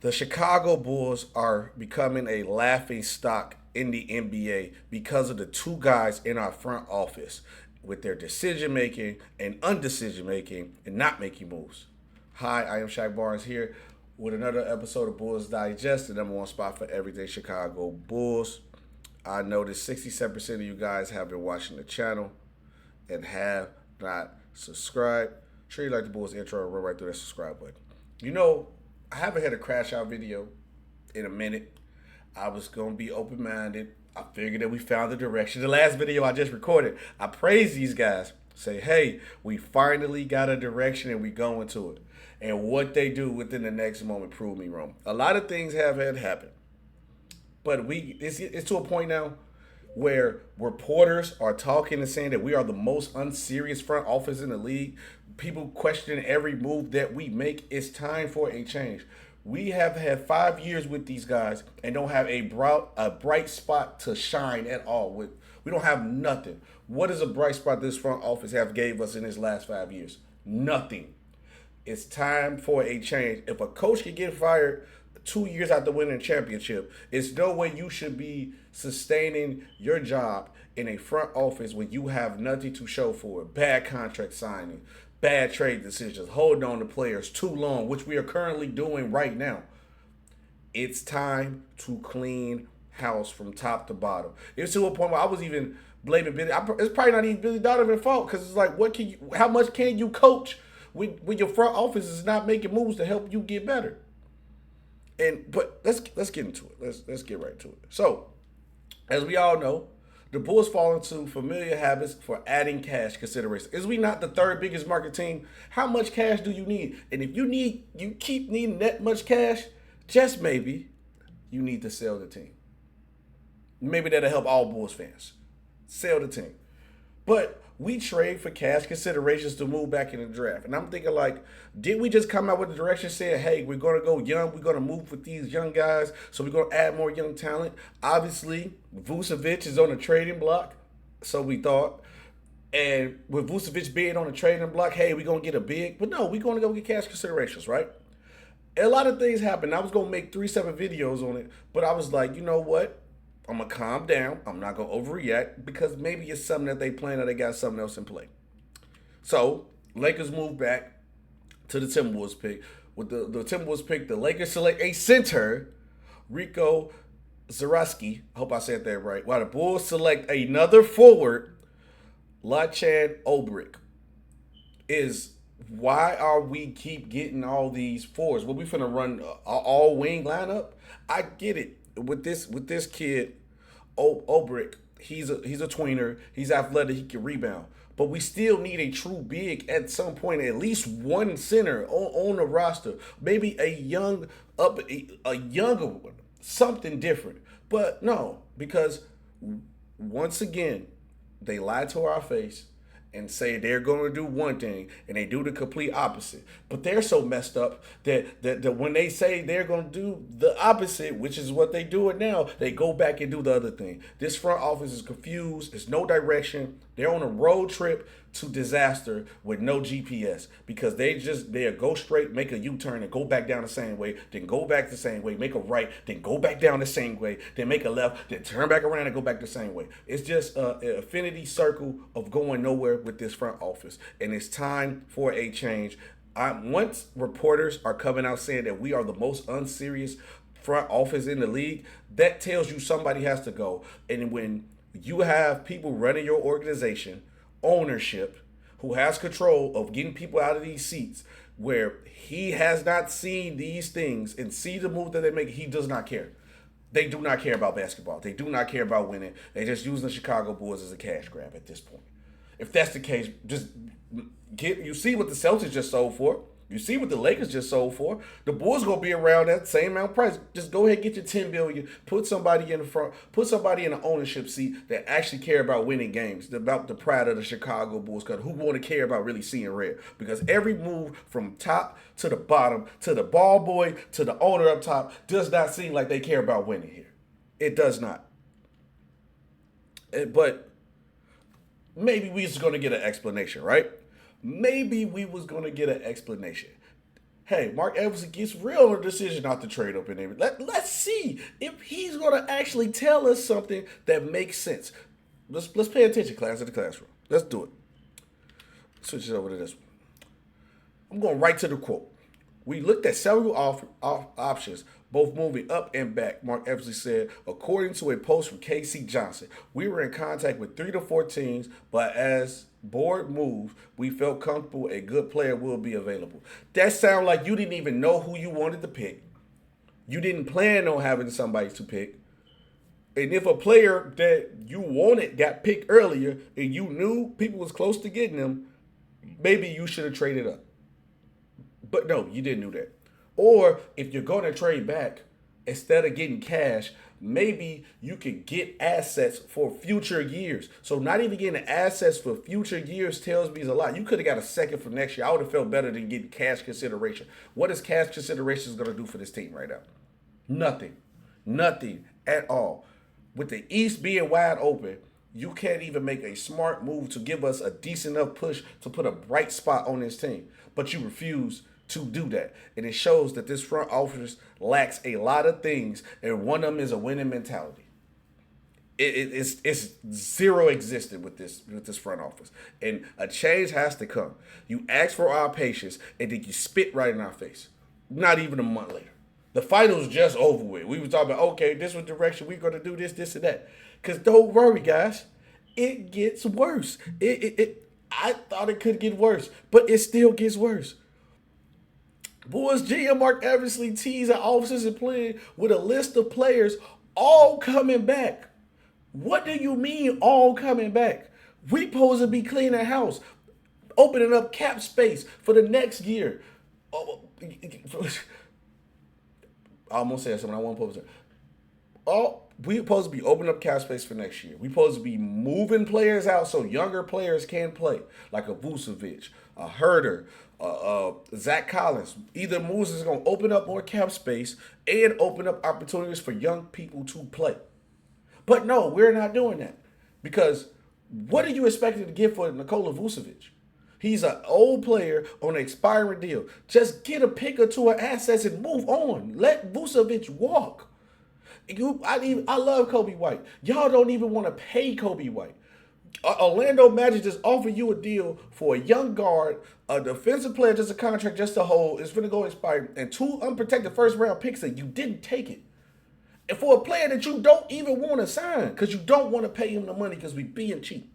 The Chicago Bulls are becoming a laughing stock in the NBA because of the two guys in our front office with their decision making and undecision making and not making moves. Hi, I am Shaq Barnes here with another episode of Bulls Digest, the number one spot for everything Chicago Bulls. I noticed 67% of you guys have been watching the channel and have not subscribed. Sure you like the Bulls intro, run right through that subscribe button. You know, I haven't had a crash out video in a minute. I was gonna be open minded. I figured that we found the direction. The last video I just recorded, I praised these guys. Say, hey, we finally got a direction and we going to it. And what they do within the next moment proved me wrong. A lot of things have had happen, but it's to a point now where reporters are talking and saying that we are the most unserious front office in the league. People question every move that we make. It's time for a change. We have had 5 years with these guys and don't have a bright spot to shine at all. We don't have nothing. What is a bright spot this front office have gave us in his last 5 years? Nothing. It's time for a change. If a coach can get fired 2 years after winning a championship, it's no way you should be sustaining your job in a front office when you have nothing to show for it. Bad contract signing, bad trade decisions, holding on to players too long, which we are currently doing right now. It's time to clean house from top to bottom. It's to a point where I was even blaming Billy. It's probably not even Billy Donovan's fault because it's like, how much can you coach when your front office is not making moves to help you get better? But let's get into it. Let's get right to it. So, as we all know, the Bulls fall into familiar habits for adding cash consideration. Is we not the third biggest market team? How much cash do you need? And if you keep needing that much cash, just maybe you need to sell the team. Maybe that'll help all Bulls fans. Sell the team. But we trade for cash considerations to move back in the draft. And I'm thinking like, did we just come out with the direction saying, hey, we're going to go young. We're going to move with these young guys. So we're going to add more young talent. Obviously, Vucevic is on the trading block. So we thought. And with Vucevic being on the trading block, hey, we're going to get a big. But no, we're going to go get cash considerations, right? A lot of things happened. I was going to make 3 separate videos on it. But I was like, you know what? I'm going to calm down. I'm not going to overreact because maybe it's something that they plan or they got something else in play. So, Lakers move back to the Timberwolves pick. With the Timberwolves pick, the Lakers select a center, Rico Zaraski. I hope I said that right. While the Bulls select another forward, Lachan Obrick. Why are we keep getting all these forwards? Well, we finna run all wing lineup? I get it. With this kid, Obrick, he's a tweener. He's athletic. He can rebound. But we still need a true big at some point. At least one center on the roster. Maybe a younger one. Something different. But no, because once again, they lie to our face and say they're going to do one thing and they do the complete opposite. But they're so messed up that when they say they're going to do the opposite, which is what they do it now, they go back and do the other thing. This front office is confused. There's no direction. They're on a road trip to disaster with no GPS because they'll go straight, make a U-turn and go back down the same way, then go back the same way, make a right, then go back down the same way, then make a left, then turn back around and go back the same way. It's just an infinity circle of going nowhere with this front office. And it's time for a change. Once reporters are coming out saying that we are the most unserious front office in the league, that tells you somebody has to go. And when you have people running your organization, ownership, who has control of getting people out of these seats, where he has not seen these things and see the move that they make, he does not care. They do not care about basketball. They do not care about winning. They're just using the Chicago Bulls as a cash grab at this point. If that's the case, you see what the Celtics just sold for. You see what the Lakers just sold for. The Bulls gonna be around that same amount price. Just go ahead and get your $10 billion. Put somebody in the front. Put somebody in an ownership seat that actually care about winning games. About the pride of the Chicago Bulls. Cause who want to care about really seeing red? Because every move from top to the bottom, to the ball boy, to the owner up top, does not seem like they care about winning here. It does not. But maybe we just gonna get an explanation, right? Maybe we was going to get an explanation. Hey, Marc Eversley gets real on a decision not to trade up in there. Let's see if he's gonna actually tell us something that makes sense. Let's pay attention, class, in the classroom. Let's do it. Switch it over to this one. I'm going right to the quote. We looked at several options, both moving up and back, Marc Eversley said, according to a post from KC Johnson. We were in contact with 3 to 4 teams, but as board moved, we felt comfortable a good player will be available. That sounds like you didn't even know who you wanted to pick. You didn't plan on having somebody to pick. And if a player that you wanted got picked earlier and you knew people was close to getting them, maybe you should have traded up. But no, you didn't do that. Or if you're going to trade back, instead of getting cash, maybe you could get assets for future years. So not even getting assets for future years tells me a lot. You could have got a second for next year. I would have felt better than getting cash consideration. What is cash consideration going to do for this team right now? Nothing. Nothing at all. With the East being wide open, you can't even make a smart move to give us a decent enough push to put a bright spot on this team. But you refuse to do that. And it shows that this front office lacks a lot of things, and one of them is a winning mentality. It's zero existent with this front office. And a change has to come. You ask for our patience, and then you spit right in our face. Not even a month later. The finals just over with. We were talking about, okay, this was direction, we're going to do this, and that. Because don't worry, guys. It gets worse. I thought it could get worse, but it still gets worse. Bulls GM Marc Eversley teasing offseason plan with a list of players all coming back. What do you mean all coming back? We supposed to be cleaning house, opening up cap space for the next year. I almost said something I want to post. We supposed to be opening up cap space for next year. We supposed to be moving players out so younger players can play, like a Vucevic, a Herder, Zach Collins. Either moves is going to open up more cap space and open up opportunities for young people to play. But no, we're not doing that. Because what are you expecting to get for Nikola Vucevic? He's an old player on an expiring deal. Just get a pick or two of assets and move on. Let Vucevic walk. I love Kobe White. Y'all don't even want to pay Kobe White. Orlando Magic just offered you a deal for a young guard, a defensive player, just a contract, just to hold. It's going to go expire, and 2 unprotected first-round picks that you didn't take it. And for a player that you don't even want to sign because you don't want to pay him the money because we being cheap.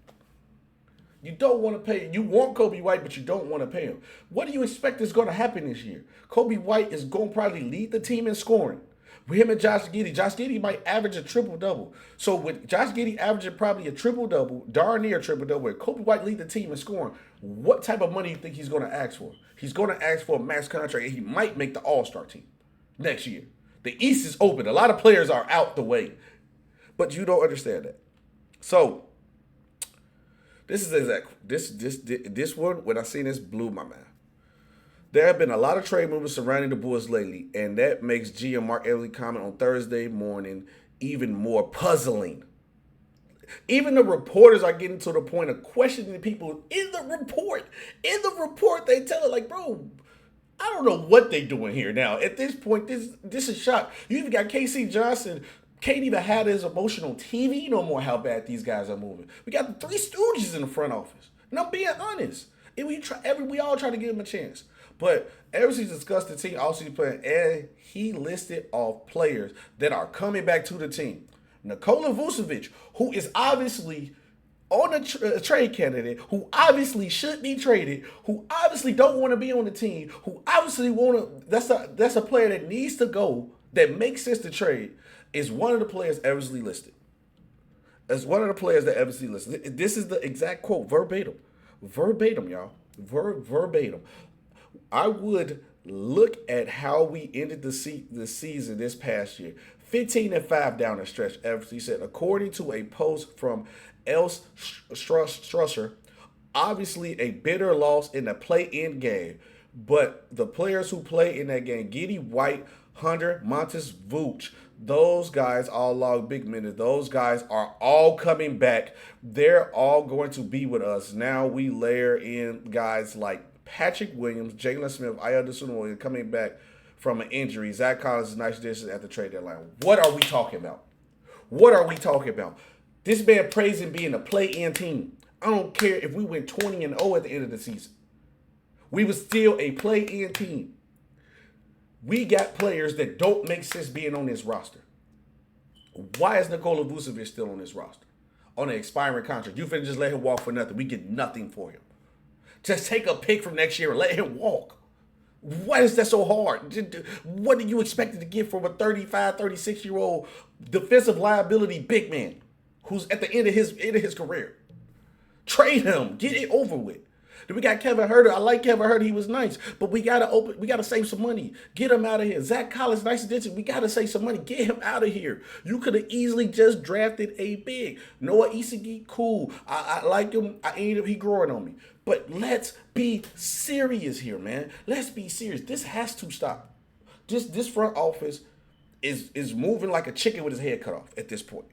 You don't want to pay. You want Kobe White, but you don't want to pay him. What do you expect is going to happen this year? Kobe White is going to probably lead the team in scoring. With him and Josh Giddey might average a triple-double. So with Josh Giddey averaging probably a triple-double, darn near a triple-double, where Kobe White lead the team in scoring, what type of money do you think he's going to ask for? He's going to ask for a max contract, and he might make the All-Star team next year. The East is open. A lot of players are out the way. But you don't understand that. So this one, when I seen this, blew my mind. There have been a lot of trade movements surrounding the Bulls lately, and that makes GM Marc Eversley comment on Thursday morning even more puzzling. Even the reporters are getting to the point of questioning people in the report. In the report, they tell it like, bro, I don't know what they doing here now. At this point, this is shock. You even got KC Johnson can't even have his emotional TV no more how bad these guys are moving. We got the 3 Stooges in the front office. And I'm being honest. And we all try to give him a chance. But Eversley discussed the team offseason plan, and he listed off players that are coming back to the team. Nikola Vucevic, who is obviously on a trade candidate, who obviously should be traded, who obviously don't want to be on the team, who obviously want to. That's a player that needs to go, that makes sense to trade, is one of the players Eversley listed. As one of the players that Eversley listed. This is the exact quote, verbatim. Verbatim, y'all. Verbatim. I would look at how we ended the season this past year. 15-5 down the stretch, Eversley said, according to a post from Els Strusser. Obviously, a bitter loss in the play-in game, but the players who play in that game, Giddey, White, Hunter, Montes, Vooch, those guys all log big minutes. Those guys are all coming back. They're all going to be with us. Now we layer in guys like Patrick Williams, Jalen Smith, Ayo Dosunmu coming back from an injury. Zach Collins is nice additions at the trade deadline. What are we talking about? What are we talking about? This man praising being a play-in team. I don't care if we went 20-0 at the end of the season. We was still a play-in team. We got players that don't make sense being on this roster. Why is Nikola Vucevic still on this roster? On an expiring contract. You finna just let him walk for nothing. We get nothing for him. Just take a pick from next year and let him walk. Why is that so hard? What do you expect to get from a 35, 36-year-old defensive liability big man who's at the end of his career? Trade him. Get it over with. Then we got Kevin Huerter. I like Kevin Huerter. He was nice. But we gotta save some money. Get him out of here. Zach Collins, nice addition. We gotta save some money. Get him out of here. You could have easily just drafted a big. Noah Isagi, cool. I like him. He growing on me. But let's be serious here, man. Let's be serious. This has to stop. This front office is moving like a chicken with his head cut off at this point.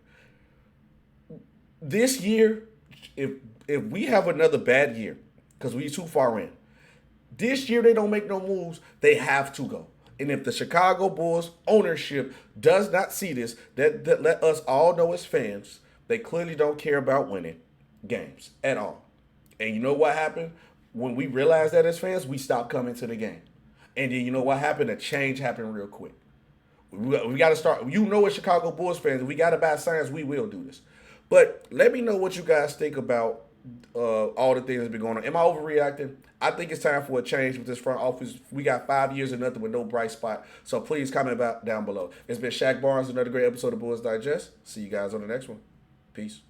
This year, if we have another bad year, because we too far in. This year they don't make no moves, they have to go. And if the Chicago Bulls ownership does not see this, that let us all know as fans, they clearly don't care about winning games at all. And you know what happened? When we realized that as fans, we stopped coming to the game. And then you know what happened? A change happened real quick. We got to start. You know, as Chicago Bulls fans, we got to buy signs. We will do this. But let me know what you guys think about all the things that's been going on. Am I overreacting? I think it's time for a change with this front office. We got 5 years of nothing with no bright spot. So please comment about down below. It's been Shaq Barnes, another great episode of Bulls Digest. See you guys on the next one. Peace.